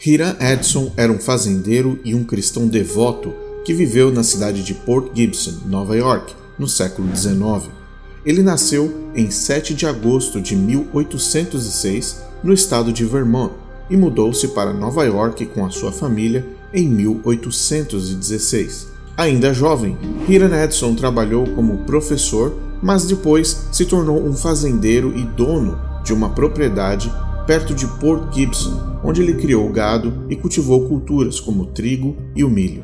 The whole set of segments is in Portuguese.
Hiram Edson era um fazendeiro e um cristão devoto que viveu na cidade de Port Gibson, Nova York, no século XIX. Ele nasceu em 7 de agosto de 1806 no estado de Vermont e mudou-se para Nova York com a sua família em 1816. Ainda jovem, Hiram Edson trabalhou como professor, mas depois se tornou um fazendeiro e dono de uma propriedade perto de Port Gibson, onde ele criou gado e cultivou culturas como o trigo e o milho.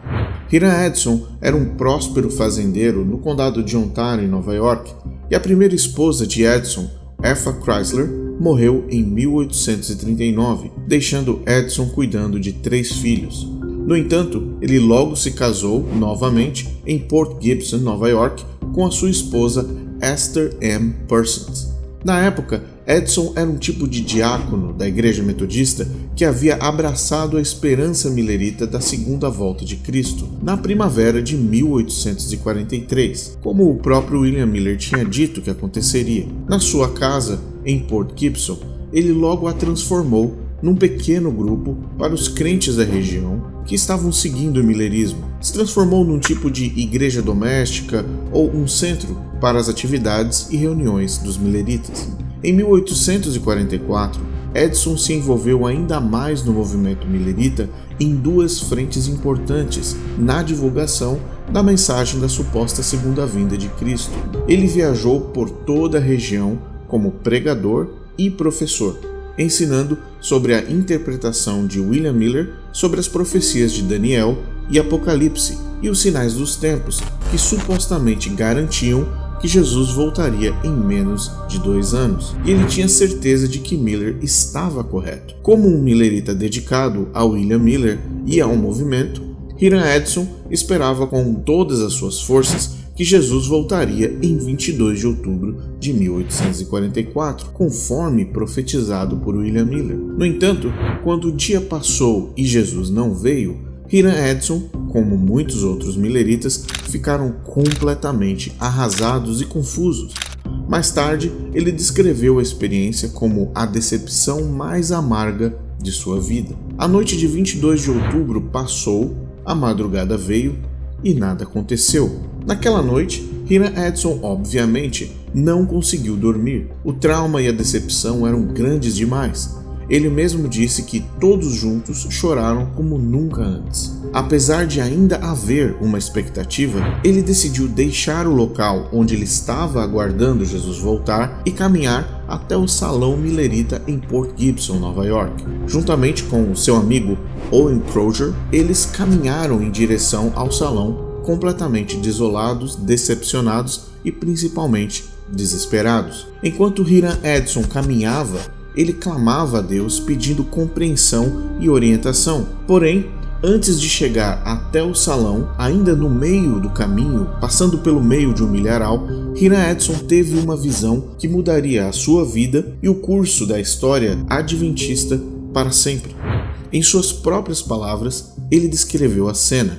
Hiram Edson era um próspero fazendeiro no condado de Ontário, em Nova York, e a primeira esposa de Edson, Epha Chrysler, morreu em 1839, deixando Edson cuidando de 3 filhos. No entanto, ele logo se casou novamente em Port Gibson, Nova York, com a sua esposa Esther M. Parsons. Na época, Edson era um tipo de diácono da Igreja Metodista que havia abraçado a esperança millerita da segunda volta de Cristo, na primavera de 1843, como o próprio William Miller tinha dito que aconteceria. Na sua casa, em Port Gibson, ele logo a transformou num pequeno grupo para os crentes da região que estavam seguindo o millerismo. Se transformou num tipo de igreja doméstica ou um centro para as atividades e reuniões dos milleritas. Em 1844, Edson se envolveu ainda mais no movimento millerita em 2 frentes importantes na divulgação da mensagem da suposta segunda vinda de Cristo. Ele viajou por toda a região como pregador e professor, ensinando sobre a interpretação de William Miller sobre as profecias de Daniel e Apocalipse e os sinais dos tempos, que supostamente garantiam que Jesus voltaria em menos de 2 anos. E ele tinha certeza de que Miller estava correto. Como um millerita dedicado a William Miller e ao movimento, Hiram Edson esperava com todas as suas forças que Jesus voltaria em 22 de outubro de 1844, conforme profetizado por William Miller. No entanto, quando o dia passou e Jesus não veio, Hiram Edson, como muitos outros milleritas, ficaram completamente arrasados e confusos. Mais tarde, ele descreveu a experiência como a decepção mais amarga de sua vida. A noite de 22 de outubro passou, a madrugada veio e nada aconteceu. Naquela noite, Hiram Edson, obviamente, não conseguiu dormir. O trauma e a decepção eram grandes demais. Ele mesmo disse que todos juntos choraram como nunca antes. Apesar de ainda haver uma expectativa, ele decidiu deixar o local onde ele estava aguardando Jesus voltar e caminhar até o salão millerita em Port Gibson, Nova York. Juntamente com seu amigo Owen Crozier, eles caminharam em direção ao salão, completamente desolados, decepcionados e principalmente desesperados. Enquanto Hiram Edson caminhava, ele clamava a Deus pedindo compreensão e orientação. Porém, antes de chegar até o salão, ainda no meio do caminho, passando pelo meio de um milharal, Hiram Edson teve uma visão que mudaria a sua vida e o curso da história adventista para sempre. Em suas próprias palavras, ele descreveu a cena.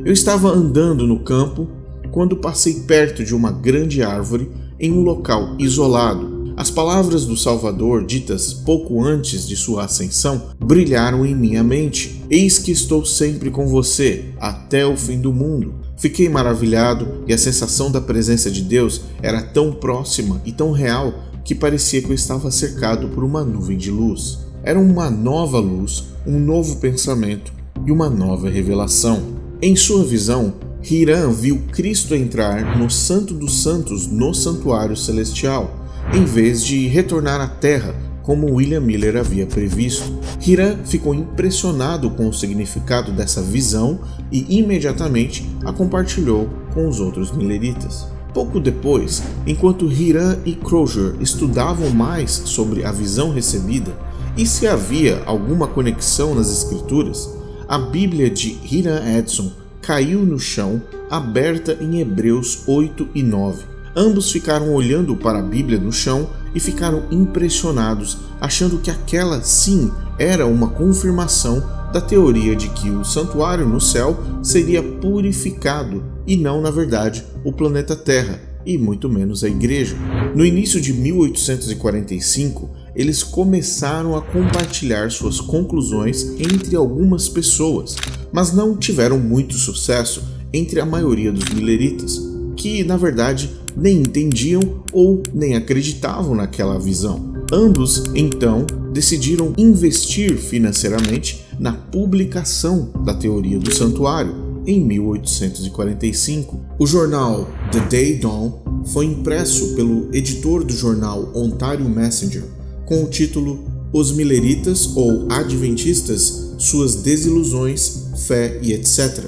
Eu estava andando no campo quando passei perto de uma grande árvore em um local isolado. As palavras do Salvador, ditas pouco antes de sua ascensão, brilharam em minha mente. Eis que estou sempre com você, até o fim do mundo. Fiquei maravilhado e a sensação da presença de Deus era tão próxima e tão real que parecia que eu estava cercado por uma nuvem de luz. Era uma nova luz, um novo pensamento e uma nova revelação. Em sua visão, Hiram viu Cristo entrar no Santo dos Santos no santuário celestial, em vez de retornar à terra, como William Miller havia previsto. Hiram ficou impressionado com o significado dessa visão e imediatamente a compartilhou com os outros milleritas. Pouco depois, enquanto Hiram e Crozier estudavam mais sobre a visão recebida e se havia alguma conexão nas escrituras, a Bíblia de Hiram Edson caiu no chão, aberta em Hebreus 8 e 9. Ambos ficaram olhando para a Bíblia no chão e ficaram impressionados, achando que aquela sim era uma confirmação da teoria de que o santuário no céu seria purificado e não, na verdade, o planeta Terra, e muito menos a igreja. No início de 1845, eles começaram a compartilhar suas conclusões entre algumas pessoas, mas não tiveram muito sucesso entre a maioria dos milleritas, que na verdade nem entendiam ou nem acreditavam naquela visão. Ambos, então, decidiram investir financeiramente na publicação da teoria do santuário em 1845. O jornal The Day Dawn foi impresso pelo editor do jornal Ontario Messenger com o título Os Milleritas ou Adventistas, Suas Desilusões, Fé e etc.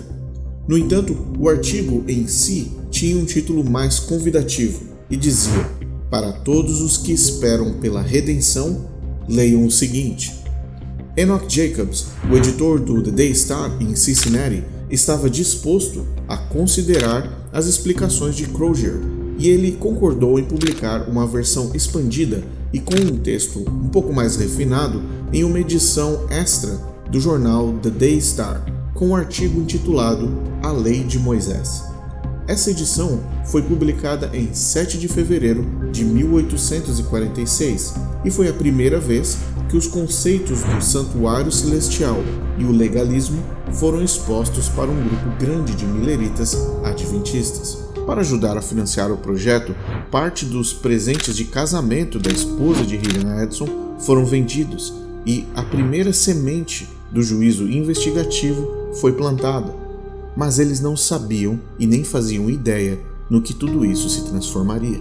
No entanto, o artigo em si tinha um título mais convidativo e dizia: para todos os que esperam pela redenção, leiam o seguinte. Enoch Jacobs, o editor do The Day Star em Cincinnati, estava disposto a considerar as explicações de Crozier e ele concordou em publicar uma versão expandida e com um texto um pouco mais refinado em uma edição extra do jornal The Day Star, com um artigo intitulado A Lei de Moisés. Essa edição foi publicada em 7 de fevereiro de 1846 e foi a primeira vez que os conceitos do santuário celestial e o legalismo foram expostos para um grupo grande de milleritas adventistas. Para ajudar a financiar o projeto, parte dos presentes de casamento da esposa de Hiram Edson foram vendidos e a primeira semente do juízo investigativo foi plantada. Mas eles não sabiam e nem faziam ideia no que tudo isso se transformaria.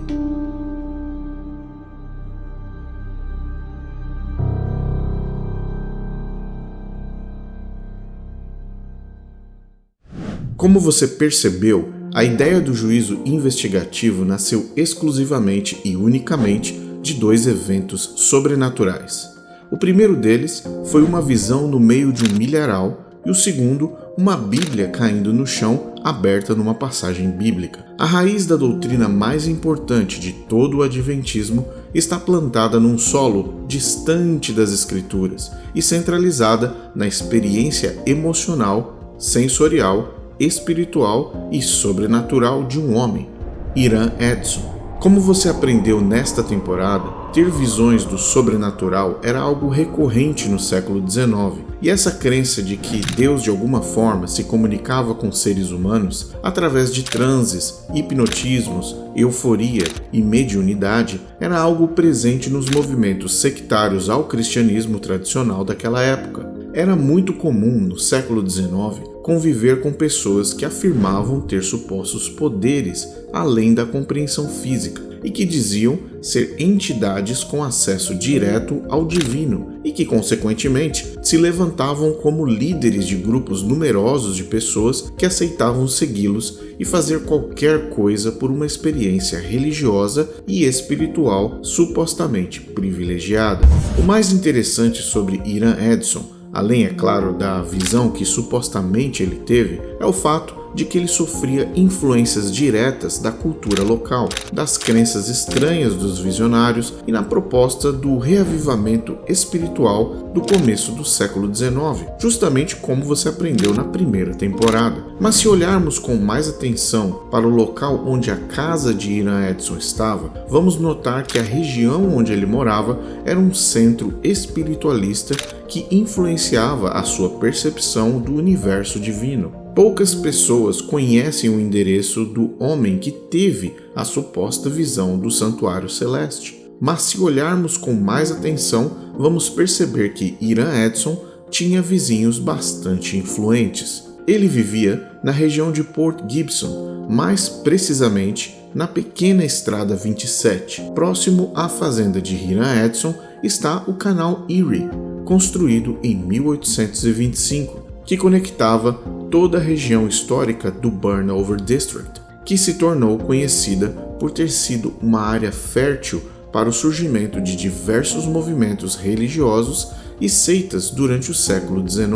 Como você percebeu, a ideia do juízo investigativo nasceu exclusivamente e unicamente de dois eventos sobrenaturais. O primeiro deles foi uma visão no meio de um milharal e o segundo, uma Bíblia caindo no chão aberta numa passagem bíblica. A raiz da doutrina mais importante de todo o adventismo está plantada num solo distante das Escrituras e centralizada na experiência emocional, sensorial, espiritual e sobrenatural de um homem, Hiram Edson. Como você aprendeu nesta temporada, ter visões do sobrenatural era algo recorrente no século XIX, e essa crença de que Deus de alguma forma se comunicava com seres humanos através de transes, hipnotismos, euforia e mediunidade era algo presente nos movimentos sectários ao cristianismo tradicional daquela época. Era muito comum no século XIX conviver com pessoas que afirmavam ter supostos poderes além da compreensão física e que diziam ser entidades com acesso direto ao divino e que, consequentemente, se levantavam como líderes de grupos numerosos de pessoas que aceitavam segui-los e fazer qualquer coisa por uma experiência religiosa e espiritual supostamente privilegiada. O mais interessante sobre Hiram Edson, além, é claro, da visão que supostamente ele teve, é o fato de que ele sofria influências diretas da cultura local, das crenças estranhas dos visionários e na proposta do reavivamento espiritual do começo do século XIX, justamente como você aprendeu na primeira temporada. Mas se olharmos com mais atenção para o local onde a casa de Hiram Edson estava, vamos notar que a região onde ele morava era um centro espiritualista que influenciava a sua percepção do universo divino. Poucas pessoas conhecem o endereço do homem que teve a suposta visão do santuário celeste. Mas se olharmos com mais atenção, vamos perceber que Hiram Edson tinha vizinhos bastante influentes. Ele vivia na região de Port Gibson, mais precisamente na pequena estrada 27. Próximo à fazenda de Hiram Edson está o canal Erie, construído em 1825, que conectava toda a região histórica do Burnover District, que se tornou conhecida por ter sido uma área fértil para o surgimento de diversos movimentos religiosos e seitas durante o século XIX.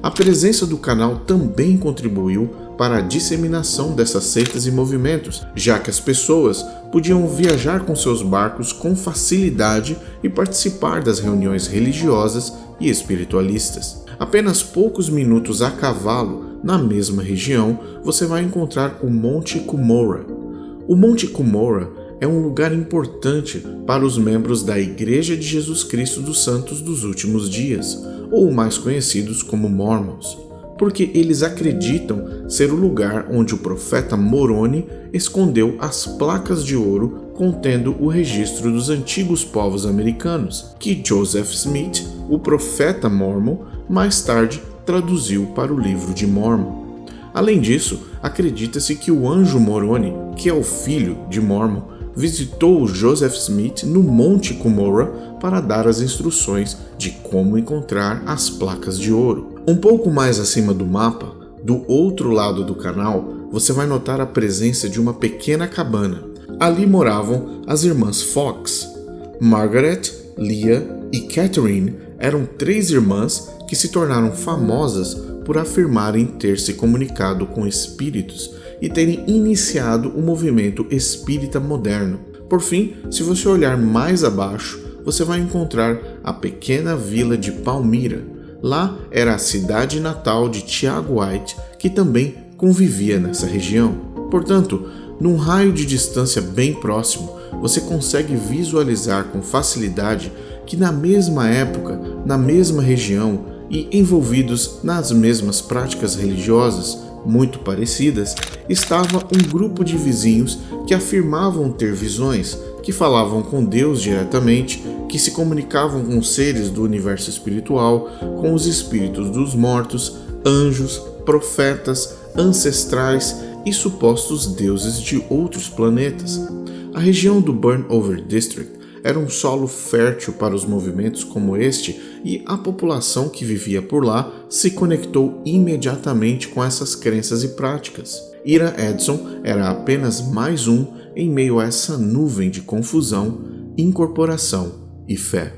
A presença do canal também contribuiu para a disseminação dessas seitas e movimentos, já que as pessoas podiam viajar com seus barcos com facilidade e participar das reuniões religiosas e espiritualistas. Apenas poucos minutos a cavalo, na mesma região, você vai encontrar o Monte Cumorah. O Monte Cumorah é um lugar importante para os membros da Igreja de Jesus Cristo dos Santos dos Últimos Dias, ou mais conhecidos como Mormons, porque eles acreditam ser o lugar onde o profeta Moroni escondeu as placas de ouro contendo o registro dos antigos povos americanos, que Joseph Smith, o profeta Mormon, mais tarde traduziu para o livro de Mormon. Além disso, acredita-se que o anjo Moroni, que é o filho de Mormon, visitou Joseph Smith no Monte Cumorah para dar as instruções de como encontrar as placas de ouro. Um pouco mais acima do mapa, do outro lado do canal, você vai notar a presença de uma pequena cabana. Ali moravam as irmãs Fox. Margaret, Leah e Catherine eram 3 irmãs que se tornaram famosas por afirmarem ter se comunicado com espíritos e terem iniciado o movimento espírita moderno. Por fim, se você olhar mais abaixo, você vai encontrar a pequena vila de Palmyra. Lá era a cidade natal de Tiago White, que também convivia nessa região. Portanto, num raio de distância bem próximo, você consegue visualizar com facilidade que na mesma época, na mesma região e envolvidos nas mesmas práticas religiosas muito parecidas, estava um grupo de vizinhos que afirmavam ter visões, que falavam com Deus diretamente, que se comunicavam com seres do universo espiritual, com os espíritos dos mortos, anjos, profetas, ancestrais e supostos deuses de outros planetas. A região do Burnover District era um solo fértil para os movimentos como este e a população que vivia por lá se conectou imediatamente com essas crenças e práticas. Ira Edson era apenas mais um em meio a essa nuvem de confusão, incorporação e fé.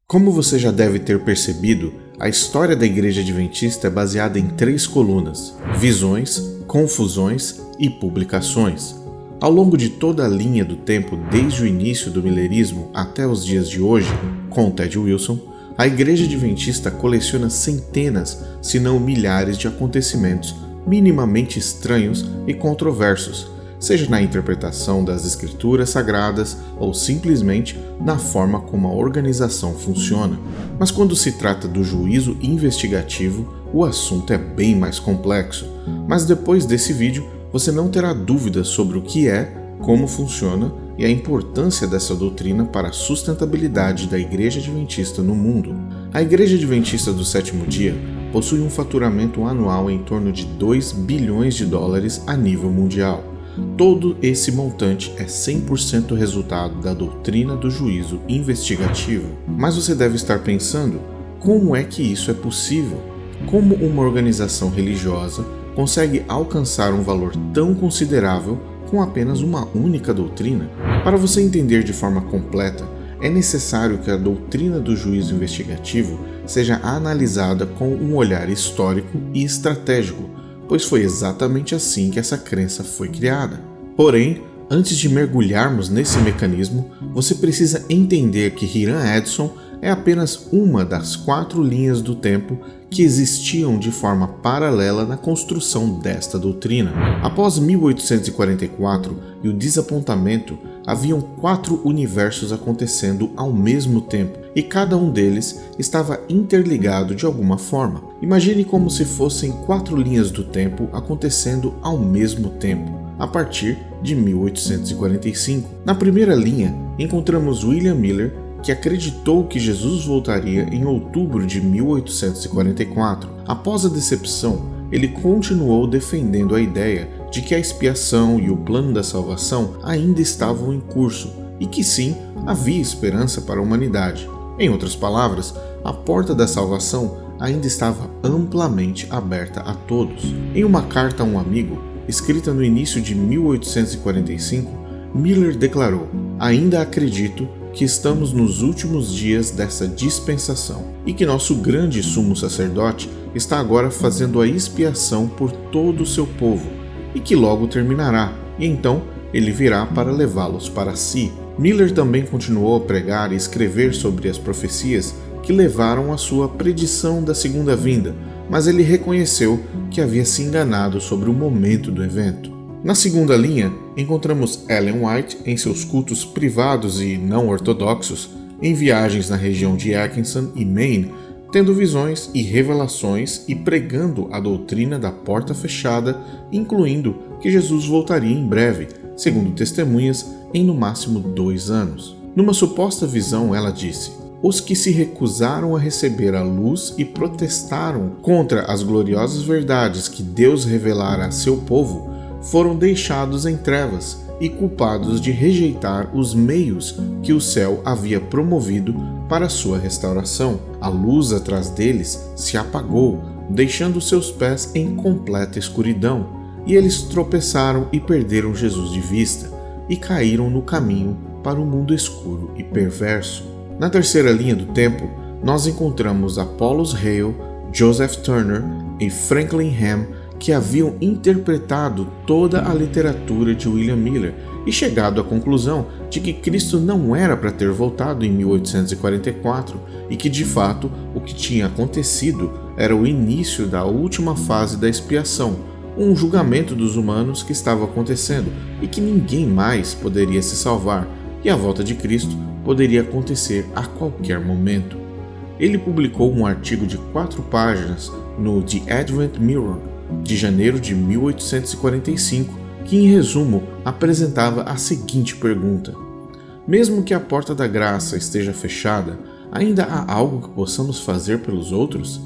Como você já deve ter percebido, a história da Igreja Adventista é baseada em 3 colunas: visões, confusões e publicações. Ao longo de toda a linha do tempo, desde o início do milerismo até os dias de hoje, com Ted Wilson, a Igreja Adventista coleciona centenas, se não milhares de acontecimentos minimamente estranhos e controversos, seja na interpretação das escrituras sagradas ou simplesmente na forma como a organização funciona. Mas quando se trata do juízo investigativo, o assunto é bem mais complexo. Mas depois desse vídeo, você não terá dúvidas sobre o que é, como funciona e a importância dessa doutrina para a sustentabilidade da Igreja Adventista no mundo. A Igreja Adventista do Sétimo Dia possui um faturamento anual em torno de 2 bilhões de dólares a nível mundial. Todo esse montante é 100% resultado da doutrina do juízo investigativo. Mas você deve estar pensando, como é que isso é possível? Como uma organização religiosa consegue alcançar um valor tão considerável com apenas uma única doutrina? Para você entender de forma completa, é necessário que a doutrina do juízo investigativo seja analisada com um olhar histórico e estratégico, pois foi exatamente assim que essa crença foi criada. Porém, antes de mergulharmos nesse mecanismo, você precisa entender que Hiram Edson é apenas uma das 4 linhas do tempo que existiam de forma paralela na construção desta doutrina. Após 1844 e o desapontamento, haviam 4 universos acontecendo ao mesmo tempo, e cada um deles estava interligado de alguma forma. Imagine como se fossem 4 linhas do tempo acontecendo ao mesmo tempo, a partir de 1845. Na primeira linha, encontramos William Miller, que acreditou que Jesus voltaria em outubro de 1844. Após a decepção, ele continuou defendendo a ideia de que a expiação e o plano da salvação ainda estavam em curso e que sim, havia esperança para a humanidade. Em outras palavras, a porta da salvação ainda estava amplamente aberta a todos. Em uma carta a um amigo, escrita no início de 1845, Miller declarou: "Ainda acredito que estamos nos últimos dias dessa dispensação e que nosso grande sumo sacerdote está agora fazendo a expiação por todo o seu povo e que logo terminará, e então ele virá para levá-los para si." Miller também continuou a pregar e escrever sobre as profecias que levaram à sua predição da segunda vinda, mas ele reconheceu que havia se enganado sobre o momento do evento. Na segunda linha, encontramos Ellen White em seus cultos privados e não ortodoxos, em viagens na região de Atkinson e Maine, tendo visões e revelações e pregando a doutrina da porta fechada, incluindo que Jesus voltaria em breve, segundo testemunhas, em no máximo 2 anos. Numa suposta visão, ela disse: os que se recusaram a receber a luz e protestaram contra as gloriosas verdades que Deus revelara a seu povo foram deixados em trevas e culpados de rejeitar os meios que o céu havia promovido para sua restauração. A luz atrás deles se apagou, deixando seus pés em completa escuridão, e eles tropeçaram e perderam Jesus de vista, e caíram no caminho para o mundo escuro e perverso. Na terceira linha do tempo, nós encontramos Apollos Hale, Joseph Turner e Franklin Ham, que haviam interpretado toda a literatura de William Miller e chegado à conclusão de que Cristo não era para ter voltado em 1844 e que, de fato, o que tinha acontecido era o início da última fase da expiação, um julgamento dos humanos que estava acontecendo e que ninguém mais poderia se salvar, e a volta de Cristo poderia acontecer a qualquer momento. Ele publicou um artigo de 4 páginas no The Advent Mirror, de janeiro de 1845, que em resumo apresentava a seguinte pergunta: mesmo que a porta da graça esteja fechada, ainda há algo que possamos fazer pelos outros?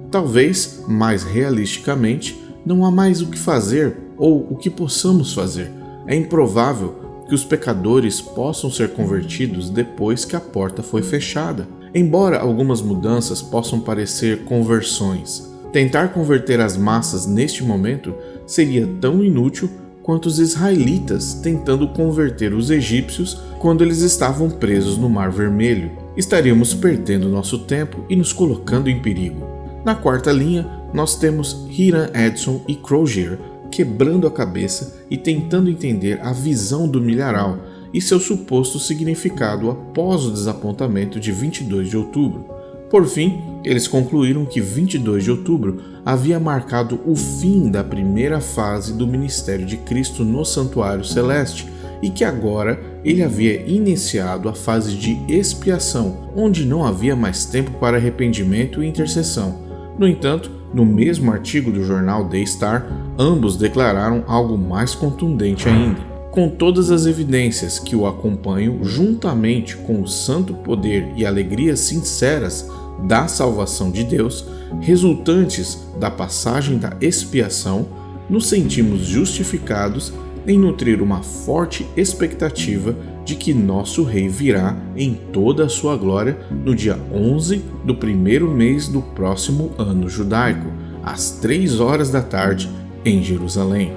Talvez, mais realisticamente, não há mais o que fazer ou o que possamos fazer. É improvável que os pecadores possam ser convertidos depois que a porta foi fechada. Embora algumas mudanças possam parecer conversões, tentar converter as massas neste momento seria tão inútil quanto os israelitas tentando converter os egípcios quando eles estavam presos no Mar Vermelho. Estaríamos perdendo nosso tempo e nos colocando em perigo. Na quarta linha, nós temos Hiram Edson e Crozier quebrando a cabeça e tentando entender a visão do milharal e seu suposto significado após o desapontamento de 22 de outubro. Por fim, eles concluíram que 22 de outubro havia marcado o fim da primeira fase do ministério de Cristo no Santuário Celeste e que agora ele havia iniciado a fase de expiação, onde não havia mais tempo para arrependimento e intercessão. No entanto, no mesmo artigo do jornal The Star, ambos declararam algo mais contundente ainda. Com todas as evidências que o acompanham, juntamente com o santo poder e alegrias sinceras da salvação de Deus, resultantes da passagem da expiação, nos sentimos justificados em nutrir uma forte expectativa de que nosso Rei virá em toda a sua glória no dia 11 do primeiro mês do próximo ano judaico, às 3 horas da tarde, em Jerusalém.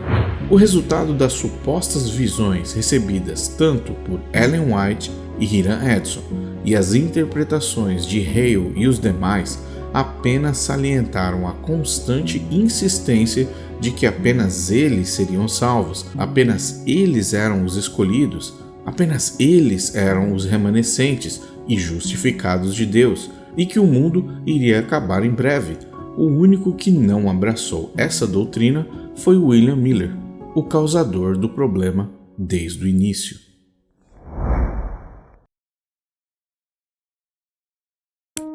O resultado das supostas visões recebidas tanto por Ellen White e Hiram Edson e as interpretações de Hale e os demais apenas salientaram a constante insistência de que apenas eles seriam salvos, apenas eles eram os escolhidos, apenas eles eram os remanescentes e justificados de Deus, e que o mundo iria acabar em breve. O único que não abraçou essa doutrina foi William Miller, o causador do problema desde o início.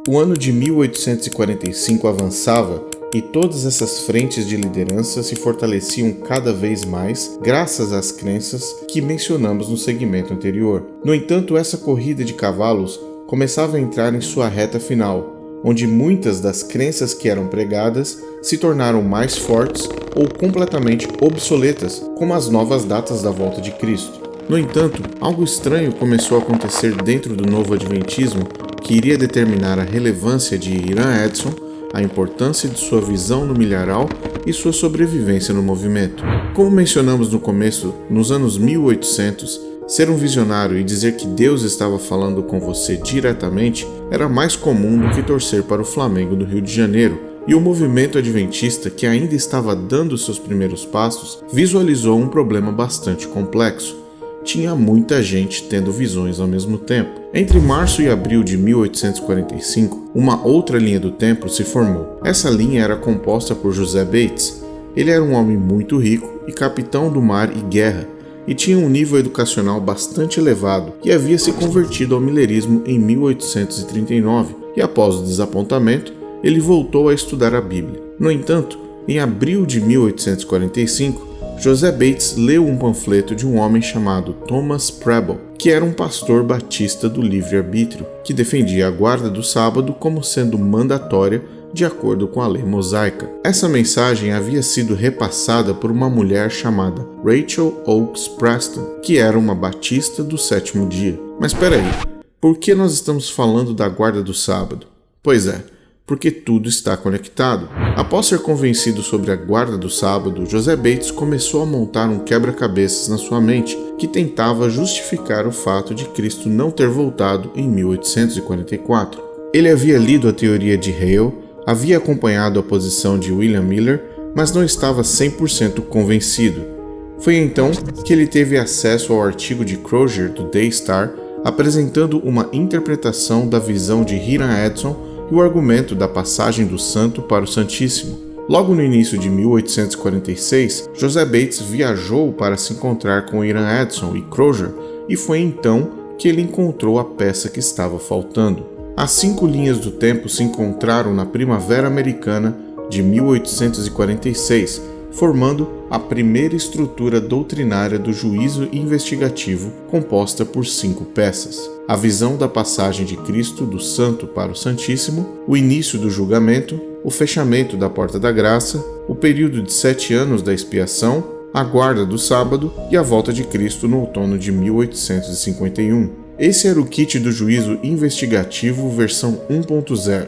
O ano de 1845 avançava e todas essas frentes de liderança se fortaleciam cada vez mais graças às crenças que mencionamos no segmento anterior. No entanto, essa corrida de cavalos começava a entrar em sua reta final, onde muitas das crenças que eram pregadas se tornaram mais fortes ou completamente obsoletas, como as novas datas da volta de Cristo. No entanto, algo estranho começou a acontecer dentro do novo adventismo que iria determinar a relevância de Hiram Edson, a importância de sua visão no milharal e sua sobrevivência no movimento. Como mencionamos no começo, nos anos 1800, ser um visionário e dizer que Deus estava falando com você diretamente era mais comum do que torcer para o Flamengo do Rio de Janeiro, e o movimento adventista, que ainda estava dando seus primeiros passos, visualizou um problema bastante complexo. tinha muita gente tendo visões ao mesmo tempo. Entre março e abril de 1845, uma outra linha do tempo se formou. Essa linha era composta por José Bates. Ele era um homem muito rico e capitão do mar e guerra, e tinha um nível educacional bastante elevado e havia se convertido ao milerismo em 1839, e após o desapontamento, ele voltou a estudar a Bíblia. No entanto, em abril de 1845, José Bates leu um panfleto de um homem chamado Thomas Preble, que era um pastor batista do livre-arbítrio, que defendia a guarda do sábado como sendo mandatória de acordo com a lei mosaica. Essa mensagem havia sido repassada por uma mulher chamada Rachel Oakes Preston, que era uma batista do sétimo dia. Mas espera aí, por que nós estamos falando da guarda do sábado? Pois é, porque tudo está conectado. Após ser convencido sobre a guarda do sábado, José Bates começou a montar um quebra-cabeças na sua mente que tentava justificar o fato de Cristo não ter voltado em 1844. Ele havia lido a teoria de Hale, havia acompanhado a posição de William Miller, mas não estava 100% convencido. Foi então que ele teve acesso ao artigo de Crozier do Daystar, apresentando uma interpretação da visão de Hiram Edson e o argumento da passagem do Santo para o Santíssimo. Logo no início de 1846, José Bates viajou para se encontrar com Hiram Edson e Crozier, e foi então que ele encontrou a peça que estava faltando. As 5 linhas do tempo se encontraram na Primavera Americana de 1846, formando a primeira estrutura doutrinária do juízo investigativo, composta por 5 peças: a visão da passagem de Cristo do Santo para o Santíssimo, o início do julgamento, o fechamento da Porta da Graça, o período de 7 anos da expiação, a guarda do sábado e a volta de Cristo no outono de 1851. Esse era o kit do juízo investigativo versão 1.0,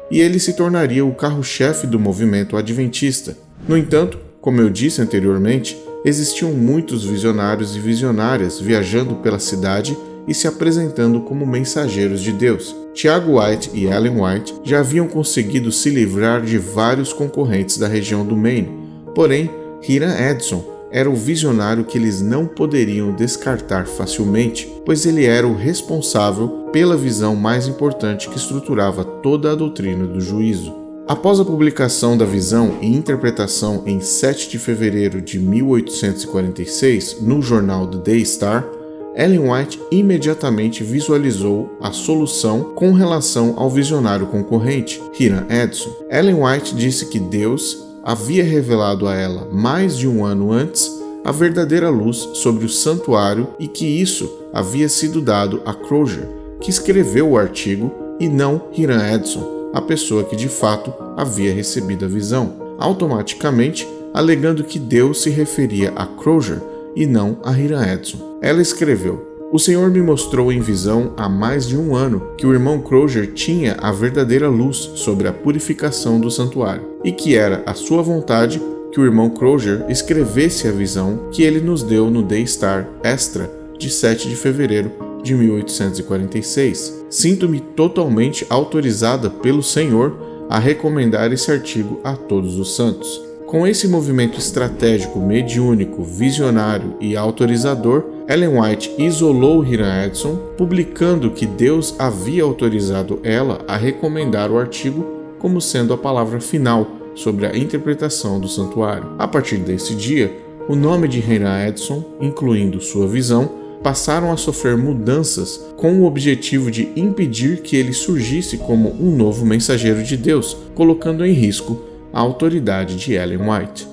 e ele se tornaria o carro-chefe do movimento adventista. No entanto, como eu disse anteriormente, existiam muitos visionários e visionárias viajando pela cidade e se apresentando como mensageiros de Deus. Tiago White e Ellen White já haviam conseguido se livrar de vários concorrentes da região do Maine, porém, Hiram Edson era o visionário que eles não poderiam descartar facilmente, pois ele era o responsável pela visão mais importante que estruturava toda a doutrina do juízo. Após a publicação da visão e interpretação em 7 de fevereiro de 1846 no jornal The Daystar, Ellen White imediatamente visualizou a solução com relação ao visionário concorrente, Hiram Edson. Ellen White disse que Deus havia revelado a ela mais de um ano antes a verdadeira luz sobre o santuário e que isso havia sido dado a Crozier, que escreveu o artigo, e não Hiram Edson, a pessoa que de fato havia recebido a visão, automaticamente alegando que Deus se referia a Crozier e não a Hiram Edson. Ela escreveu: "O Senhor me mostrou em visão há mais de um ano que o irmão Crozier tinha a verdadeira luz sobre a purificação do santuário e que era a sua vontade que o irmão Crozier escrevesse a visão que ele nos deu no Daystar Extra de 7 de fevereiro de 1846. Sinto-me totalmente autorizada pelo Senhor a recomendar esse artigo a todos os santos." Com esse movimento estratégico, mediúnico, visionário e autorizador, Ellen White isolou Hiram Edson, publicando que Deus havia autorizado ela a recomendar o artigo como sendo a palavra final sobre a interpretação do santuário. A partir desse dia, o nome de Hiram Edson, incluindo sua visão, passaram a sofrer mudanças com o objetivo de impedir que ele surgisse como um novo mensageiro de Deus, colocando em risco a autoridade de Ellen White.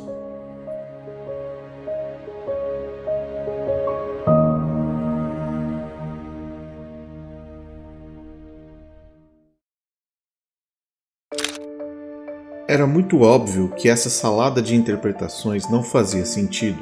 Era muito óbvio que essa salada de interpretações não fazia sentido,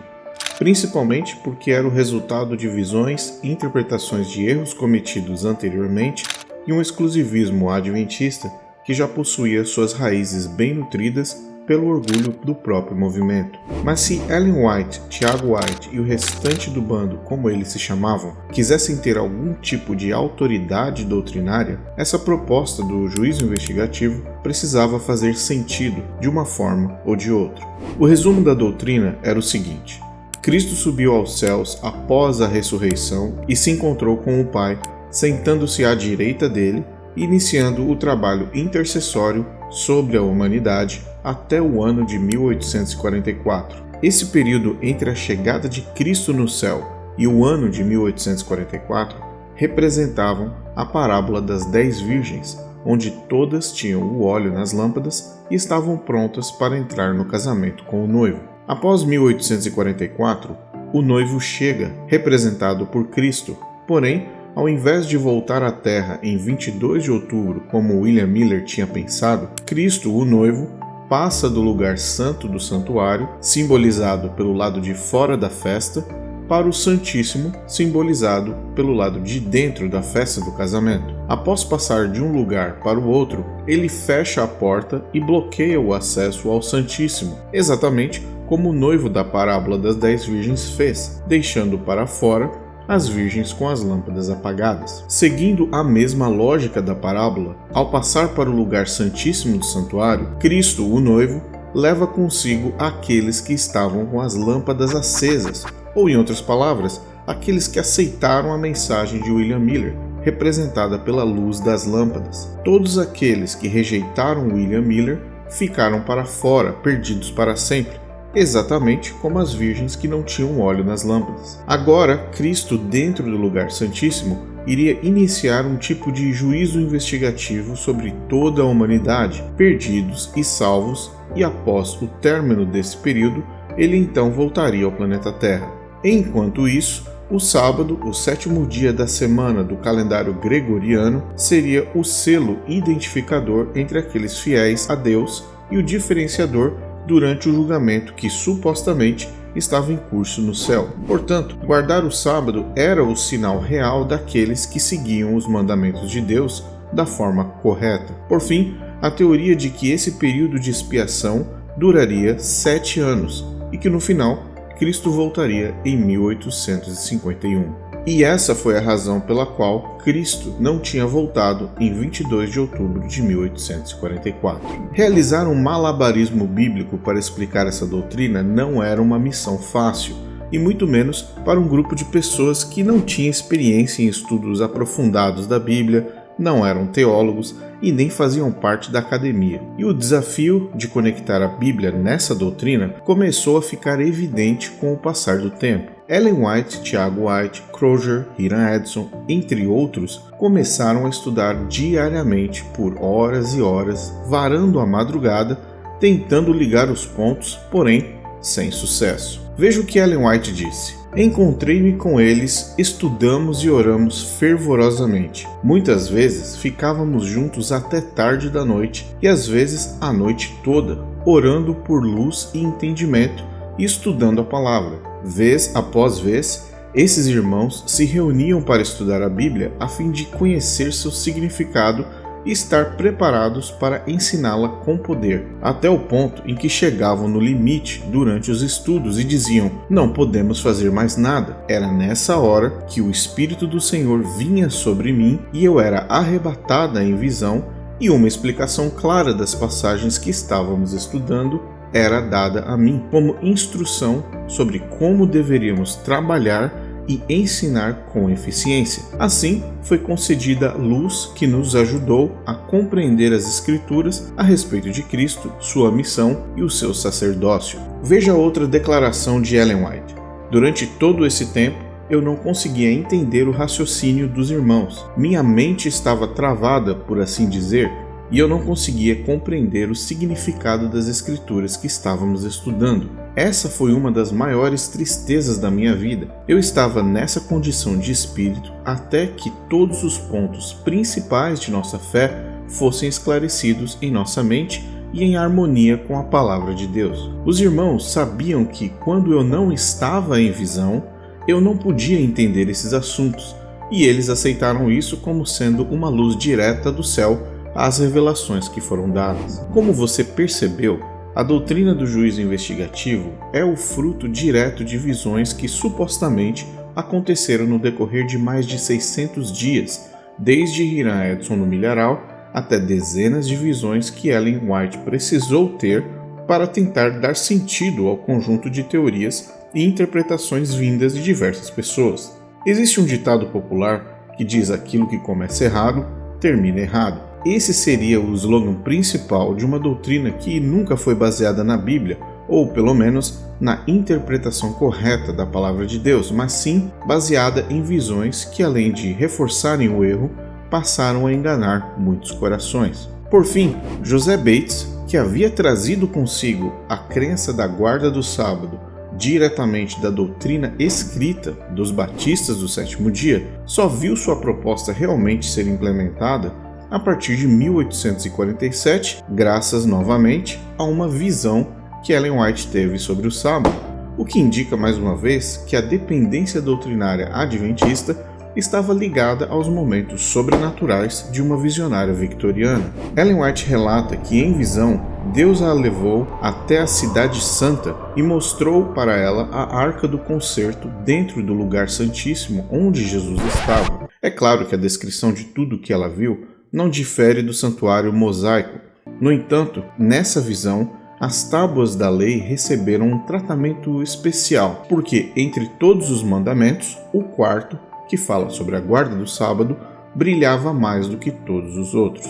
principalmente porque era o resultado de visões e interpretações de erros cometidos anteriormente e um exclusivismo adventista que já possuía suas raízes bem nutridas pelo orgulho do próprio movimento. Mas se Ellen White, Tiago White e o restante do bando, como eles se chamavam, quisessem ter algum tipo de autoridade doutrinária, essa proposta do juízo investigativo precisava fazer sentido de uma forma ou de outra. O resumo da doutrina era o seguinte: Cristo subiu aos céus após a ressurreição e se encontrou com o Pai, sentando-se à direita dele, iniciando o trabalho intercessório sobre a humanidade até o ano de 1844. Esse período entre a chegada de Cristo no céu e o ano de 1844 representavam a parábola das 10 virgens, onde todas tinham o óleo nas lâmpadas e estavam prontas para entrar no casamento com o noivo. Após 1844, o noivo chega, representado por Cristo, porém, ao invés de voltar à Terra em 22 de outubro, como William Miller tinha pensado, Cristo, o noivo, passa do lugar santo do santuário, simbolizado pelo lado de fora da festa, para o Santíssimo, simbolizado pelo lado de dentro da festa do casamento. Após passar de um lugar para o outro, ele fecha a porta e bloqueia o acesso ao Santíssimo, exatamente como o noivo da parábola das 10 virgens fez, deixando para fora as virgens com as lâmpadas apagadas. Seguindo a mesma lógica da parábola, ao passar para o lugar santíssimo do santuário, Cristo, o noivo, leva consigo aqueles que estavam com as lâmpadas acesas, ou em outras palavras, aqueles que aceitaram a mensagem de William Miller, representada pela luz das lâmpadas. Todos aqueles que rejeitaram William Miller ficaram para fora, perdidos para sempre, exatamente como as virgens que não tinham óleo nas lâmpadas. Agora, Cristo, dentro do lugar santíssimo, iria iniciar um tipo de juízo investigativo sobre toda a humanidade, perdidos e salvos, e após o término desse período, ele então voltaria ao planeta Terra. Enquanto isso, o sábado, o 7º dia da semana do calendário gregoriano, seria o selo identificador entre aqueles fiéis a Deus e o diferenciador durante o julgamento que supostamente estava em curso no céu. Portanto, guardar o sábado era o sinal real daqueles que seguiam os mandamentos de Deus da forma correta. Por fim, a teoria de que esse período de expiação duraria 7 anos e que no final Cristo voltaria em 1851. E essa foi a razão pela qual Cristo não tinha voltado em 22 de outubro de 1844. Realizar um malabarismo bíblico para explicar essa doutrina não era uma missão fácil, e muito menos para um grupo de pessoas que não tinha experiência em estudos aprofundados da Bíblia, não eram teólogos e nem faziam parte da academia. E o desafio de conectar a Bíblia nessa doutrina começou a ficar evidente com o passar do tempo. Ellen White, Tiago White, Crozier, Hiram Edson, entre outros, começaram a estudar diariamente por horas e horas, varando a madrugada, tentando ligar os pontos, porém sem sucesso. Veja o que Ellen White disse. Encontrei-me com eles, estudamos e oramos fervorosamente. Muitas vezes ficávamos juntos até tarde da noite e às vezes a noite toda, orando por luz e entendimento e estudando a palavra. Vez após vez, esses irmãos se reuniam para estudar a Bíblia a fim de conhecer seu significado e estar preparados para ensiná-la com poder, até o ponto em que chegavam no limite durante os estudos e diziam: não podemos fazer mais nada. Era nessa hora que o Espírito do Senhor vinha sobre mim e eu era arrebatada em visão, e uma explicação clara das passagens que estávamos estudando era dada a mim como instrução sobre como deveríamos trabalhar e ensinar com eficiência. Assim, foi concedida luz que nos ajudou a compreender as Escrituras a respeito de Cristo, sua missão e o seu sacerdócio. Veja outra declaração de Ellen White. Durante todo esse tempo, eu não conseguia entender o raciocínio dos irmãos. Minha mente estava travada, por assim dizer, e eu não conseguia compreender o significado das Escrituras que estávamos estudando. Essa foi uma das maiores tristezas da minha vida. Eu estava nessa condição de espírito até que todos os pontos principais de nossa fé fossem esclarecidos em nossa mente e em harmonia com a palavra de Deus. Os irmãos sabiam que, quando eu não estava em visão, eu não podia entender esses assuntos, e eles aceitaram isso como sendo uma luz direta do céu às revelações que foram dadas. Como você percebeu, a doutrina do juízo investigativo é o fruto direto de visões que supostamente aconteceram no decorrer de mais de 600 dias, desde Hiram Edson no milharal até dezenas de visões que Ellen White precisou ter para tentar dar sentido ao conjunto de teorias e interpretações vindas de diversas pessoas. Existe um ditado popular que diz: aquilo que começa errado, termina errado. Esse seria o slogan principal de uma doutrina que nunca foi baseada na Bíblia, ou pelo menos na interpretação correta da palavra de Deus, mas sim baseada em visões que, além de reforçarem o erro, passaram a enganar muitos corações. Por fim, José Bates, que havia trazido consigo a crença da guarda do sábado diretamente da doutrina escrita dos batistas do sétimo dia, só viu sua proposta realmente ser implementada a partir de 1847, graças novamente a uma visão que Ellen White teve sobre o sábado, o que indica mais uma vez que a dependência doutrinária adventista estava ligada aos momentos sobrenaturais de uma visionária victoriana. Ellen White relata que, em visão, Deus a levou até a Cidade Santa e mostrou para ela a Arca do Concerto dentro do lugar santíssimo onde Jesus estava. É claro que a descrição de tudo o que ela viu não difere do santuário mosaico. No entanto, nessa visão, as tábuas da lei receberam um tratamento especial, porque entre todos os mandamentos, o quarto, que fala sobre a guarda do sábado, brilhava mais do que todos os outros.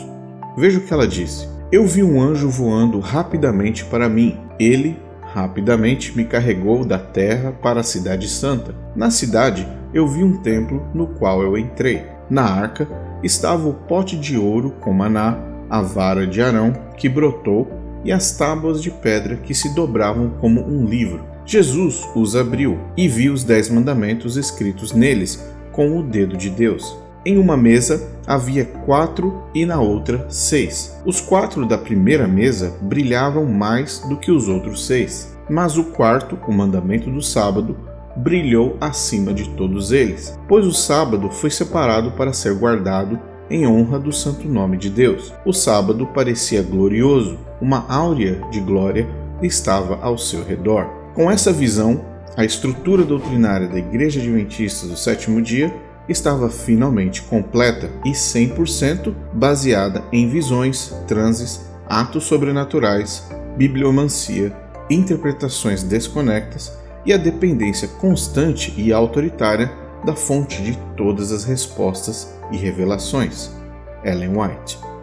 Veja o que ela disse: eu vi um anjo voando rapidamente para mim. Ele, rapidamente, me carregou da terra para a Cidade Santa. Na cidade, eu vi um templo no qual eu entrei. Na arca estava o pote de ouro com maná, a vara de Arão que brotou e as tábuas de pedra que se dobravam como um livro. Jesus os abriu e viu os 10 mandamentos escritos neles com o dedo de Deus. Em uma mesa havia 4 e na outra 6. Os 4 da primeira mesa brilhavam mais do que os outros 6, mas o quarto, o mandamento do sábado, brilhou acima de todos eles, pois o sábado foi separado para ser guardado em honra do santo nome de Deus. O sábado parecia glorioso, uma áurea de glória estava ao seu redor. Com essa visão, a estrutura doutrinária da Igreja Adventista do Sétimo Dia estava finalmente completa e 100% baseada em visões, transes, atos sobrenaturais, bibliomancia, interpretações desconectas e a dependência constante e autoritária da fonte de todas as respostas e revelações, Ellen White.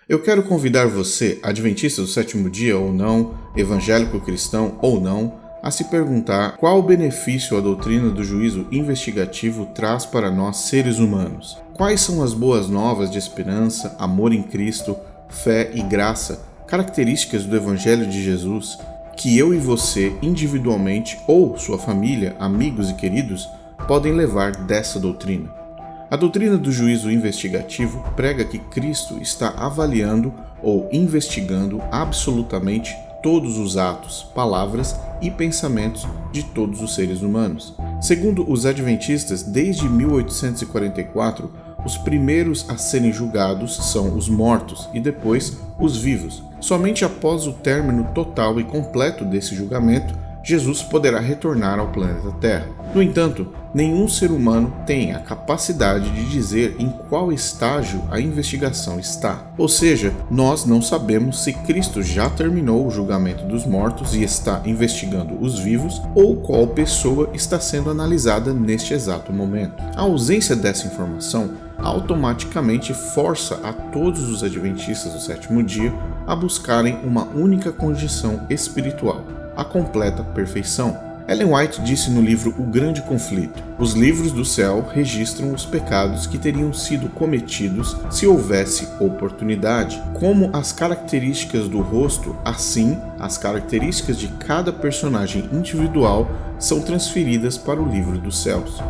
Eu quero convidar você, adventista do sétimo dia ou não, evangélico cristão ou não, a se perguntar qual o benefício a doutrina do juízo investigativo traz para nós seres humanos. Quais são as boas novas de esperança, amor em Cristo, fé e graça, características do Evangelho de Jesus, que eu e você, individualmente, ou sua família, amigos e queridos, podem levar dessa doutrina? A doutrina do juízo investigativo prega que Cristo está avaliando ou investigando absolutamente todos os atos, palavras e pensamentos de todos os seres humanos. Segundo os adventistas, desde 1844, os primeiros a serem julgados são os mortos e depois os vivos. Somente após o término total e completo desse julgamento, Jesus poderá retornar ao planeta Terra. No entanto, nenhum ser humano tem a capacidade de dizer em qual estágio a investigação está. Ou seja, nós não sabemos se Cristo já terminou o julgamento dos mortos e está investigando os vivos ou qual pessoa está sendo analisada neste exato momento. A ausência dessa informação automaticamente força a todos os adventistas do sétimo dia a buscarem uma única condição espiritual: a completa perfeição. Ellen White disse no livro O Grande Conflito: os livros do céu registram os pecados que teriam sido cometidos se houvesse oportunidade. Como as características do rosto, assim as características de cada personagem individual são transferidas para o livro dos céus.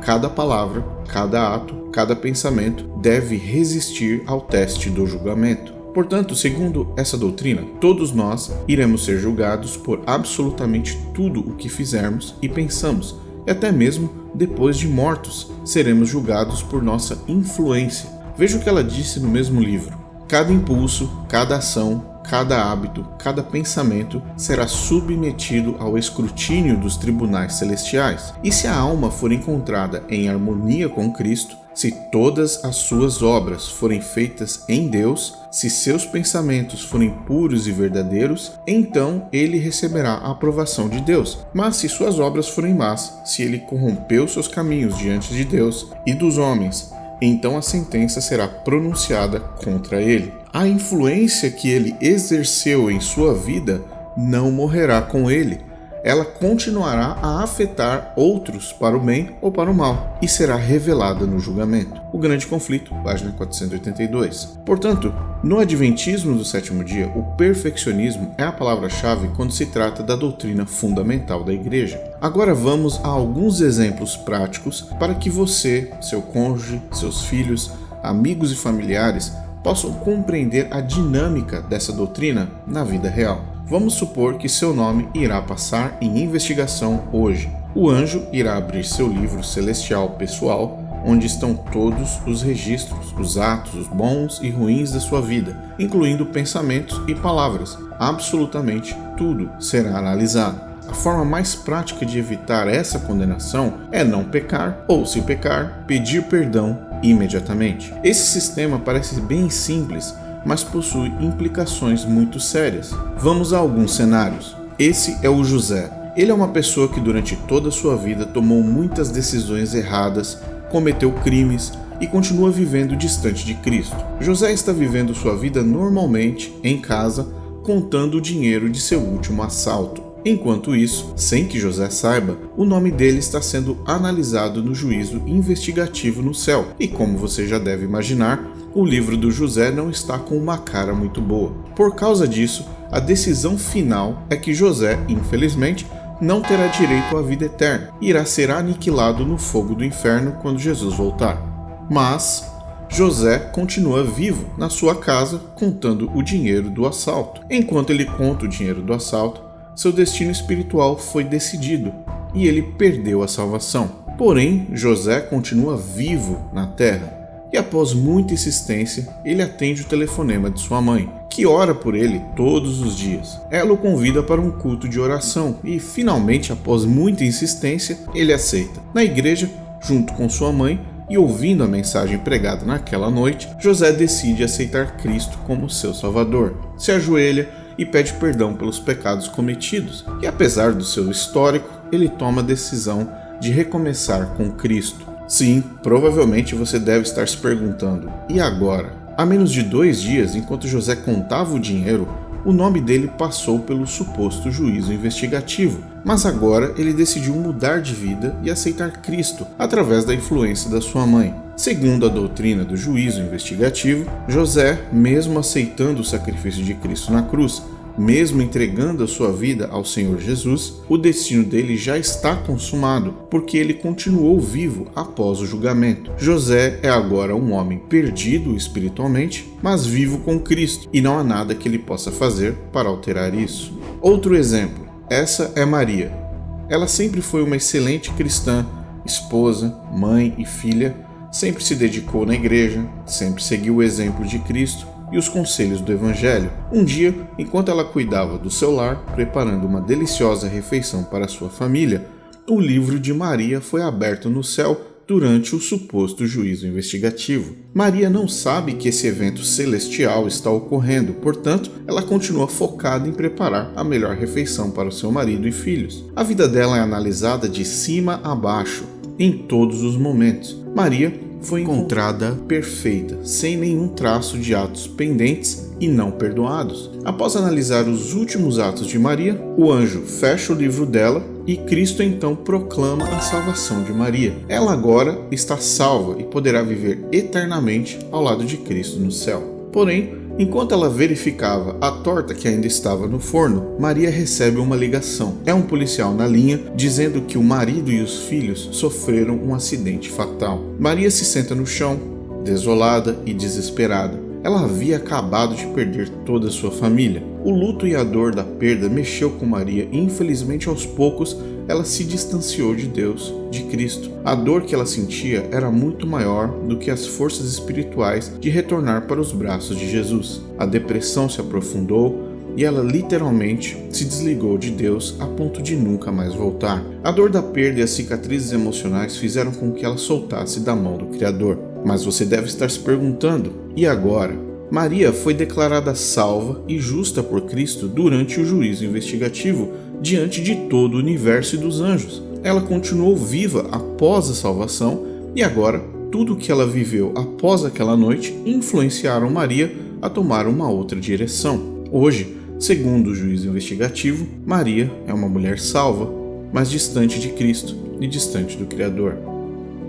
Cada palavra, cada ato, cada pensamento deve resistir ao teste do julgamento. Portanto, segundo essa doutrina, todos nós iremos ser julgados por absolutamente tudo o que fizermos e pensamos, e até mesmo depois de mortos, seremos julgados por nossa influência. Veja o que ela disse no mesmo livro: cada impulso, cada ação, cada hábito, cada pensamento será submetido ao escrutínio dos tribunais celestiais. E se a alma for encontrada em harmonia com Cristo, Se todas as suas obras forem feitas em Deus, se seus pensamentos forem puros e verdadeiros, então ele receberá a aprovação de Deus. Mas se suas obras forem más, se ele corrompeu seus caminhos diante de Deus e dos homens, então a sentença será pronunciada contra ele. A influência que ele exerceu em sua vida não morrerá com ele. Ela continuará a afetar outros para o bem ou para o mal e será revelada no julgamento. O Grande Conflito, página 482. Portanto, no Adventismo do sétimo dia, o perfeccionismo é a palavra-chave quando se trata da doutrina fundamental da Igreja. Agora vamos a alguns exemplos práticos para que você, seu cônjuge, seus filhos, amigos e familiares possam compreender a dinâmica dessa doutrina na vida real. Vamos supor que seu nome irá passar em investigação hoje. O anjo irá abrir seu livro celestial pessoal, onde estão todos os registros, os atos bons e ruins da sua vida, incluindo pensamentos e palavras. Absolutamente tudo será analisado. A forma mais prática de evitar essa condenação é não pecar, ou se pecar, pedir perdão imediatamente. Esse sistema parece bem simples, mas possui implicações muito sérias. Vamos a alguns cenários. Esse é o José. Ele é uma pessoa que durante toda a sua vida tomou muitas decisões erradas, cometeu crimes e continua vivendo distante de Cristo. José está vivendo sua vida normalmente, em casa, contando o dinheiro de seu último assalto. Enquanto isso, sem que José saiba, o nome dele está sendo analisado no juízo investigativo no céu. E como você já deve imaginar, o livro do José não está com uma cara muito boa. Por causa disso, a decisão final é que José, infelizmente, não terá direito à vida eterna e irá ser aniquilado no fogo do inferno quando Jesus voltar. Mas José continua vivo na sua casa contando o dinheiro do assalto. Enquanto ele conta o dinheiro do assalto, seu destino espiritual foi decidido e ele perdeu a salvação. Porém, José continua vivo na terra e após muita insistência, ele atende o telefonema de sua mãe, que ora por ele todos os dias. Ela o convida para um culto de oração e, finalmente, após muita insistência, ele aceita. Na igreja, junto com sua mãe, e ouvindo a mensagem pregada naquela noite, José decide aceitar Cristo como seu Salvador. Se ajoelha e pede perdão pelos pecados cometidos. E apesar do seu histórico, ele toma a decisão de recomeçar com Cristo. Sim, provavelmente você deve estar se perguntando, e agora? Há menos de 2 dias, enquanto José contava o dinheiro, o nome dele passou pelo suposto juízo investigativo, mas agora ele decidiu mudar de vida e aceitar Cristo através da influência da sua mãe. Segundo a doutrina do juízo investigativo, José, mesmo aceitando o sacrifício de Cristo na cruz, mesmo entregando a sua vida ao Senhor Jesus, o destino dele já está consumado, porque ele continuou vivo após o julgamento. José é agora um homem perdido espiritualmente, mas vivo com Cristo, e não há nada que ele possa fazer para alterar isso. Outro exemplo, essa é Maria. Ela sempre foi uma excelente cristã, esposa, mãe e filha, sempre se dedicou na igreja, sempre seguiu o exemplo de Cristo e os conselhos do Evangelho. Um dia, enquanto ela cuidava do seu lar, preparando uma deliciosa refeição para sua família, o livro de Maria foi aberto no céu durante o suposto juízo investigativo. Maria não sabe que esse evento celestial está ocorrendo, portanto, ela continua focada em preparar a melhor refeição para o seu marido e filhos. A vida dela é analisada de cima a baixo, em todos os momentos. Maria foi encontrada perfeita, sem nenhum traço de atos pendentes e não perdoados. Após analisar os últimos atos de Maria, o anjo fecha o livro dela e Cristo então proclama a salvação de Maria. Ela agora está salva e poderá viver eternamente ao lado de Cristo no céu. Porém, enquanto ela verificava a torta que ainda estava no forno, Maria recebe uma ligação. É um policial na linha dizendo que o marido e os filhos sofreram um acidente fatal. Maria se senta no chão, desolada e desesperada. Ela havia acabado de perder toda a sua família. O luto e a dor da perda mexeu com Maria e, infelizmente, aos poucos, ela se distanciou de Deus, de Cristo. A dor que ela sentia era muito maior do que as forças espirituais de retornar para os braços de Jesus. A depressão se aprofundou, e ela literalmente se desligou de Deus a ponto de nunca mais voltar. A dor da perda e as cicatrizes emocionais fizeram com que ela soltasse da mão do Criador. Mas você deve estar se perguntando, e agora? Maria foi declarada salva e justa por Cristo durante o juízo investigativo diante de todo o universo e dos anjos. Ela continuou viva após a salvação e agora tudo o que ela viveu após aquela noite influenciaram Maria a tomar uma outra direção. Hoje, segundo o juízo investigativo, Maria é uma mulher salva, mas distante de Cristo e distante do Criador.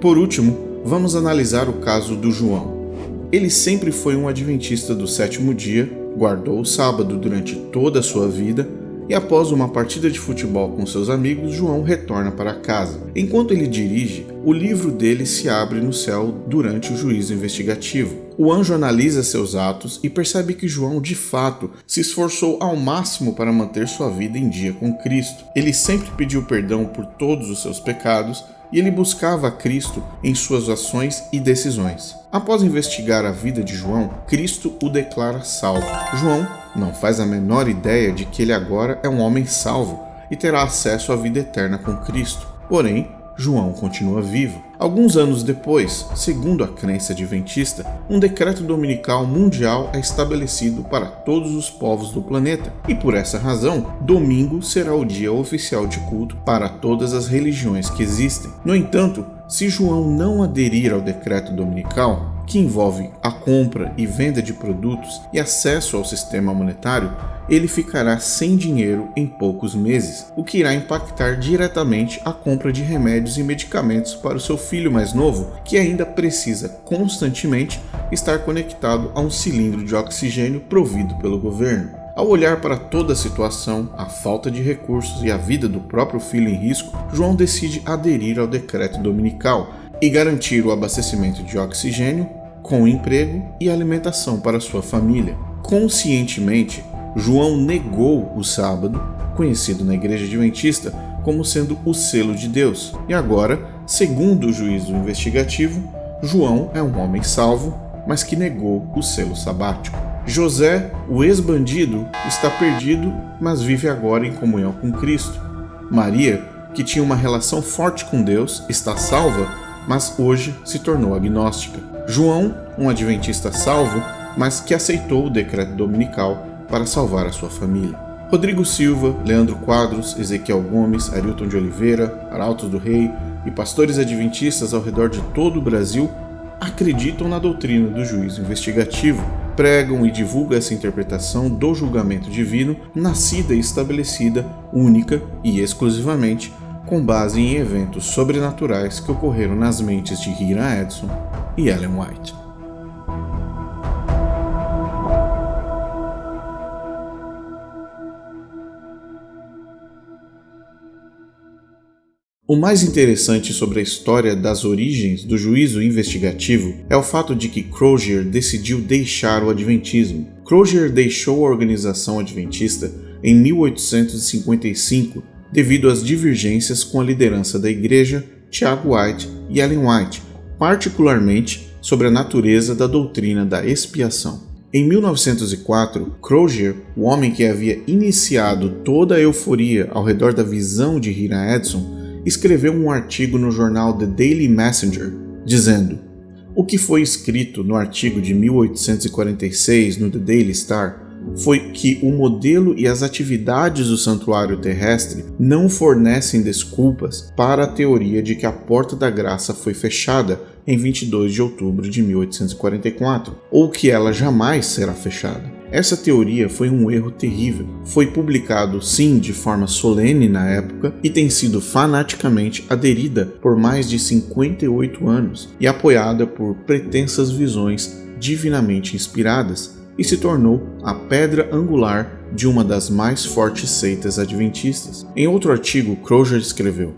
Por último, vamos analisar o caso do João. Ele sempre foi um adventista do sétimo dia, guardou o sábado durante toda a sua vida e após uma partida de futebol com seus amigos, João retorna para casa. Enquanto ele dirige, o livro dele se abre no céu durante o juízo investigativo. O anjo analisa seus atos e percebe que João, de fato, se esforçou ao máximo para manter sua vida em dia com Cristo. Ele sempre pediu perdão por todos os seus pecados e ele buscava a Cristo em suas ações e decisões. Após investigar a vida de João, Cristo o declara salvo. João não faz a menor ideia de que ele agora é um homem salvo e terá acesso à vida eterna com Cristo. Porém, João continua vivo. Alguns anos depois, segundo a crença adventista, um decreto dominical mundial é estabelecido para todos os povos do planeta, e por essa razão, domingo será o dia oficial de culto para todas as religiões que existem. No entanto, se João não aderir ao decreto dominical, que envolve a compra e venda de produtos e acesso ao sistema monetário, ele ficará sem dinheiro em poucos meses, o que irá impactar diretamente a compra de remédios e medicamentos para o seu filho mais novo, que ainda precisa constantemente estar conectado a um cilindro de oxigênio provido pelo governo. Ao olhar para toda a situação, a falta de recursos e a vida do próprio filho em risco, João decide aderir ao decreto dominical e garantir o abastecimento de oxigênio, com emprego e alimentação para sua família. Conscientemente, João negou o sábado, conhecido na Igreja Adventista como sendo o selo de Deus, e agora, segundo o juízo investigativo, João é um homem salvo, mas que negou o selo sabático. José, o ex-bandido, está perdido, mas vive agora em comunhão com Cristo. Maria, que tinha uma relação forte com Deus, está salva, mas hoje se tornou agnóstica. João, um adventista salvo, mas que aceitou o decreto dominical para salvar a sua família. Rodrigo Silva, Leandro Quadros, Ezequiel Gomes, Arilton de Oliveira, Arautos do Rei e pastores adventistas ao redor de todo o Brasil acreditam na doutrina do juízo investigativo, pregam e divulgam essa interpretação do julgamento divino, nascida e estabelecida única e exclusivamente com base em eventos sobrenaturais que ocorreram nas mentes de Hiram Edson e Ellen White. O mais interessante sobre a história das origens do juízo investigativo é o fato de que Crozier decidiu deixar o adventismo. Crozier deixou a organização adventista em 1855 devido às divergências com a liderança da igreja, Tiago White e Ellen White, particularmente sobre a natureza da doutrina da expiação. Em 1904, Crozier, o homem que havia iniciado toda a euforia ao redor da visão de Hiram Edson, escreveu um artigo no jornal The Daily Messenger, dizendo: o que foi escrito no artigo de 1846 no The Daily Star foi que o modelo e as atividades do santuário terrestre não fornecem desculpas para a teoria de que a porta da graça foi fechada em 22 de outubro de 1844, ou que ela jamais será fechada. Essa teoria foi um erro terrível. Foi publicado, sim, de forma solene na época e tem sido fanaticamente aderida por mais de 58 anos e apoiada por pretensas visões divinamente inspiradas, e se tornou a pedra angular de uma das mais fortes seitas adventistas. Em outro artigo, Crozier escreveu: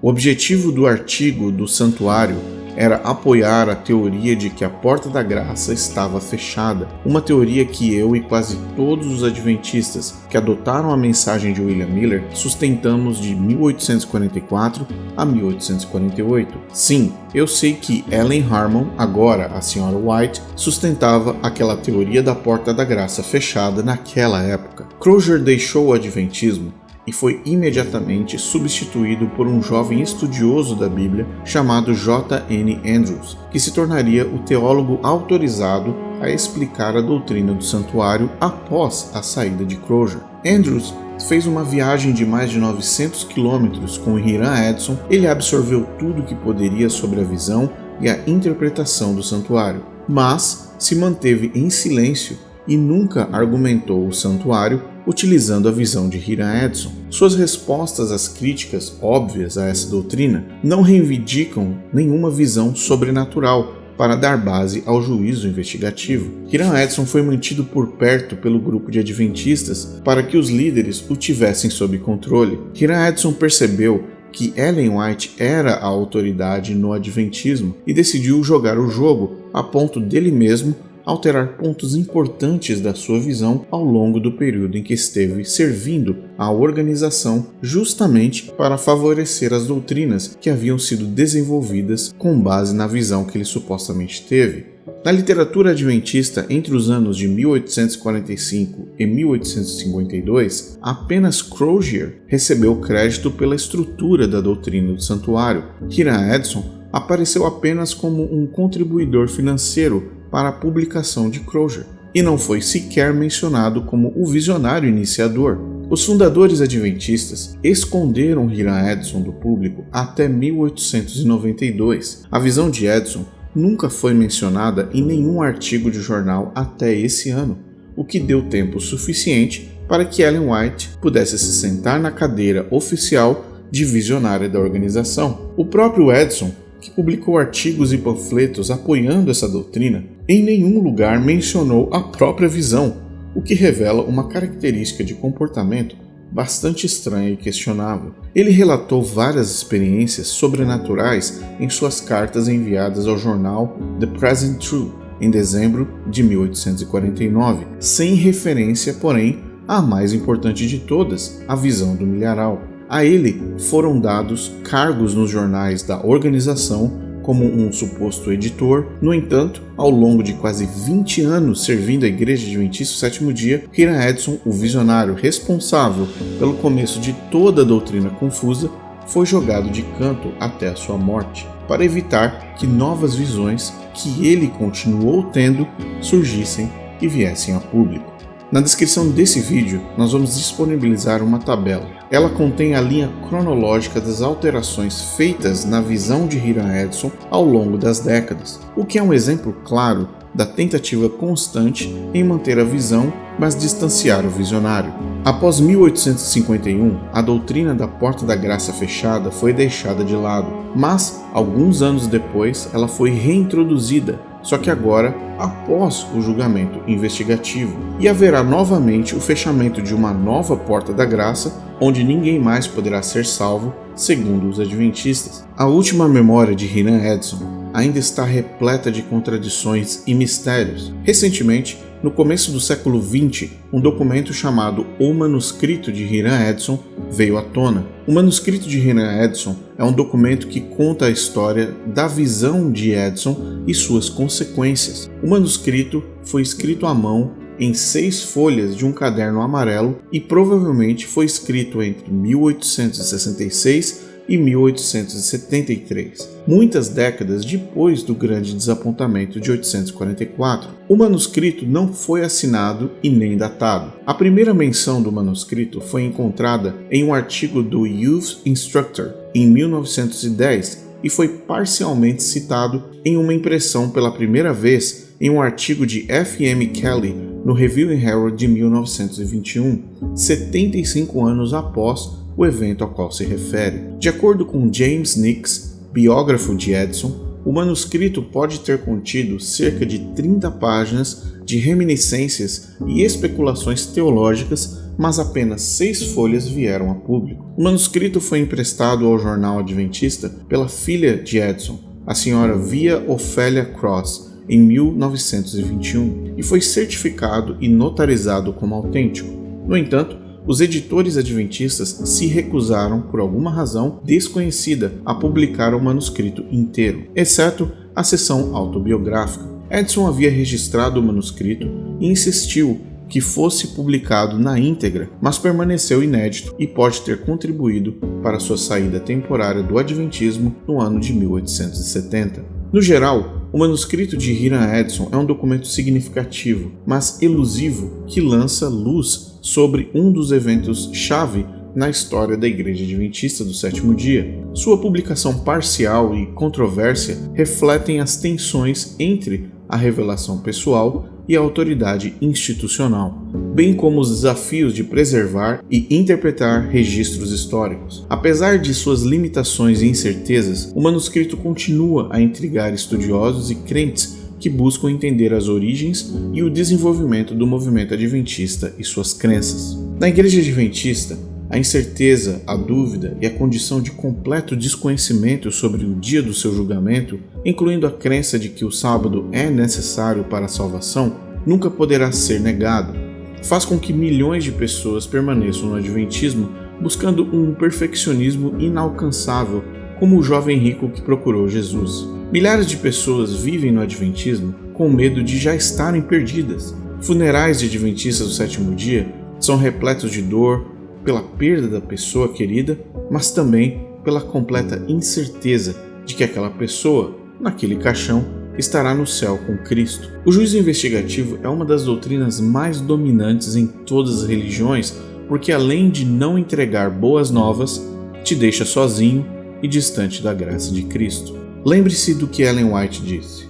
o objetivo do artigo do santuário era apoiar a teoria de que a porta da graça estava fechada, uma teoria que eu e quase todos os adventistas que adotaram a mensagem de William Miller sustentamos de 1844 a 1848. Sim, eu sei que Ellen Harmon, agora a Sra. White, sustentava aquela teoria da porta da graça fechada naquela época. Crozier deixou o adventismo e foi imediatamente substituído por um jovem estudioso da Bíblia chamado J. N. Andrews, que se tornaria o teólogo autorizado a explicar a doutrina do santuário após a saída de Crozier. Andrews fez uma viagem de mais de 900 quilômetros com Hiram Edson. Ele absorveu tudo o que poderia sobre a visão e a interpretação do santuário, mas se manteve em silêncio e nunca argumentou o santuário utilizando a visão de Hiram Edson. Suas respostas às críticas óbvias a essa doutrina não reivindicam nenhuma visão sobrenatural para dar base ao juízo investigativo. Hiram Edson foi mantido por perto pelo grupo de adventistas para que os líderes o tivessem sob controle. Hiram Edson percebeu que Ellen White era a autoridade no adventismo e decidiu jogar o jogo a ponto dele mesmo alterar pontos importantes da sua visão ao longo do período em que esteve servindo à organização, justamente para favorecer as doutrinas que haviam sido desenvolvidas com base na visão que ele supostamente teve. Na literatura adventista, entre os anos de 1845 e 1852, apenas Crozier recebeu crédito pela estrutura da doutrina do santuário. Hiram Edson apareceu apenas como um contribuidor financeiro para a publicação de Crozier, e não foi sequer mencionado como o visionário iniciador. Os fundadores adventistas esconderam Hiram Edson do público até 1892. A visão de Edson nunca foi mencionada em nenhum artigo de jornal até esse ano, o que deu tempo suficiente para que Ellen White pudesse se sentar na cadeira oficial de visionária da organização. O próprio Edson, que publicou artigos e panfletos apoiando essa doutrina, em nenhum lugar mencionou a própria visão, o que revela uma característica de comportamento bastante estranha e questionável. Ele relatou várias experiências sobrenaturais em suas cartas enviadas ao jornal The Present Truth em dezembro de 1849, sem referência, porém, à mais importante de todas, a visão do milharal. A ele foram dados cargos nos jornais da organização como um suposto editor. No entanto, ao longo de quase 20 anos servindo a Igreja Adventista do Sétimo Dia, Hiram Edson, o visionário responsável pelo começo de toda a doutrina confusa, foi jogado de canto até a sua morte, para evitar que novas visões que ele continuou tendo surgissem e viessem a público. Na descrição desse vídeo, nós vamos disponibilizar uma tabela. Ela contém a linha cronológica das alterações feitas na visão de Hiram Edson ao longo das décadas, o que é um exemplo claro da tentativa constante em manter a visão, mas distanciar o visionário. Após 1851, a doutrina da Porta da Graça Fechada foi deixada de lado, mas, alguns anos depois, ela foi reintroduzida, só que agora após o julgamento investigativo, e haverá novamente o fechamento de uma nova Porta da Graça, onde ninguém mais poderá ser salvo, segundo os adventistas. A última memória de Hiram Edson ainda está repleta de contradições e mistérios. Recentemente, no começo do século XX, um documento chamado O Manuscrito de Hiram Edson veio à tona. O Manuscrito de Hiram Edson é um documento que conta a história da visão de Edson e suas consequências. O manuscrito foi escrito à mão em 6 folhas de um caderno amarelo e provavelmente foi escrito entre 1866 e 1873, muitas décadas depois do grande desapontamento de 844. O manuscrito não foi assinado e nem datado. A primeira menção do manuscrito foi encontrada em um artigo do Youth Instructor em 1910 e foi parcialmente citado em uma impressão pela primeira vez em um artigo de F. M. Kelly no Review and Herald de 1921, 75 anos após o evento ao qual se refere. De acordo com James Nix, biógrafo de Edson, o manuscrito pode ter contido cerca de 30 páginas de reminiscências e especulações teológicas, mas apenas 6 folhas vieram a público. O manuscrito foi emprestado ao jornal adventista pela filha de Edson, a senhora Via Ofélia Cross, em 1921, e foi certificado e notarizado como autêntico. No entanto, os editores adventistas se recusaram, por alguma razão desconhecida, a publicar o manuscrito inteiro, exceto a seção autobiográfica. Edson havia registrado o manuscrito e insistiu que fosse publicado na íntegra, mas permaneceu inédito e pode ter contribuído para sua saída temporária do Adventismo no ano de 1870. No geral, o manuscrito de Hiram Edson é um documento significativo, mas elusivo, que lança luz sobre um dos eventos-chave na história da Igreja Adventista do Sétimo Dia. Sua publicação parcial e controvérsia refletem as tensões entre a revelação pessoal e a autoridade institucional, bem como os desafios de preservar e interpretar registros históricos. Apesar de suas limitações e incertezas, o manuscrito continua a intrigar estudiosos e crentes que buscam entender as origens e o desenvolvimento do movimento adventista e suas crenças. Na Igreja Adventista, a incerteza, a dúvida e a condição de completo desconhecimento sobre o dia do seu julgamento, incluindo a crença de que o sábado é necessário para a salvação, nunca poderá ser negado, faz com que milhões de pessoas permaneçam no Adventismo buscando um perfeccionismo inalcançável, como o jovem rico que procurou Jesus. Milhares de pessoas vivem no Adventismo com medo de já estarem perdidas. Funerais de Adventistas do Sétimo Dia são repletos de dor, pela perda da pessoa querida, mas também pela completa incerteza de que aquela pessoa, naquele caixão, estará no céu com Cristo. O juízo investigativo é uma das doutrinas mais dominantes em todas as religiões, porque além de não entregar boas novas, te deixa sozinho e distante da graça de Cristo. Lembre-se do que Ellen White disse: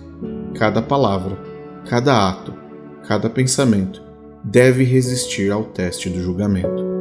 cada palavra, cada ato, cada pensamento deve resistir ao teste do julgamento.